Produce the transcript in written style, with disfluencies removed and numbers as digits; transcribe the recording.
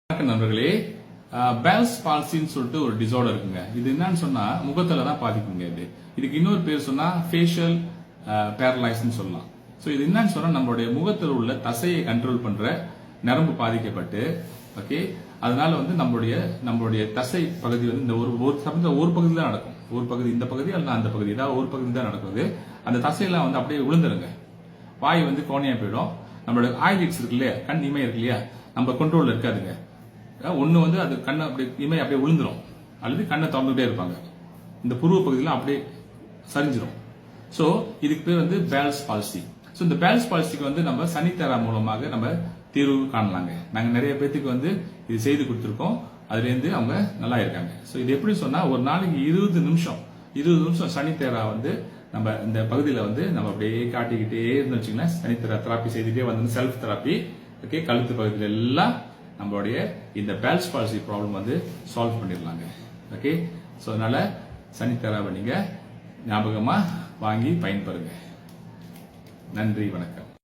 வணக்கம் நண்பர்களே, பேல்ஸ் பால்சின்னு சொல்லிட்டு ஒரு டிசார்டர் இருக்குங்க. இது என்னன்னு சொன்னா முகத்துல தான் பாதிக்குங்க. இதுக்கு இன்னொரு பேர் சொன்னா ஃபேஷியல் பேரலைஸ்ன்னு சொல்லலாம். சோ இது என்னன்னு சொன்னா நம்மளுடைய முகத்தில் உள்ள தசையை கண்ட்ரோல் பண்ற நரம்பு பாதிக்கப்பட்டு, ஓகே, அதனால வந்து நம்மளுடைய தசை பகுதி வந்து இந்த ஒரு பகுதி தான் நடக்கும். ஒரு பகுதி இந்த பகுதி அல்ல அந்த பகுதி, ஏதாவது ஒரு பகுதி தான் நடக்குது. அந்த தசையெல்லாம் வந்து அப்படியே விழுந்துருங்க. வாய் வந்து கோணையா போயிடும். நம்மளோட ஐலிட்ஸ் இருக்கு இல்லையா, கண் இமை இருக்கு இல்லையா, நம்ம கண்ட்ரோல்ல இருக்காதுங்க. ஒண்ணு வந்து அது கண்ணை அப்படியே இமை அப்படியே விழுந்துரும், அல்லது கண்ணை திறந்துட்டே இருப்பாங்க. இந்த புருவ பகுதியெல்லாம் அப்படியே சரிஞ்சிரும். சோ இதுக்கு பேர் வந்து பேல்ஸ் பால்சி. சோ இந்த பேல்ஸ் பால்சிக்கு வந்து நம்ம சனித்தேரா மூலமாக நம்ம தீர்வு காணலாங்க. நாங்க நிறைய பேத்துக்கு வந்து இது செய்து கொடுத்துருக்கோம். அதுல இருந்து அவங்க நல்லா இருக்காங்க. சோ இது எப்படி சொன்னா, ஒரு நாளைக்கு 20 நிமிஷம் சனித்தேரா வந்து நம்ம இந்த பகுதியில வந்து நம்ம அப்படியே காட்டிக்கிட்டே இருந்து வச்சுக்கலாம். சனித்தேரா தெராப்பி செய்துட்டே வந்து செல்ஃப் தெராப்பி, ஓகே, கழுத்து பகுதியில எல்லாம் நம்மளுடைய இந்த பேல்ஸ் பால்சி ப்ராப்ளம் வந்து சால்வ் பண்ணிடலாங்க. ஓகே, சோ அதனால சனித்தேராவை நீங்க ஞாபகமா வாங்கி பயன்பெறுங்க. நன்றி, வணக்கம்.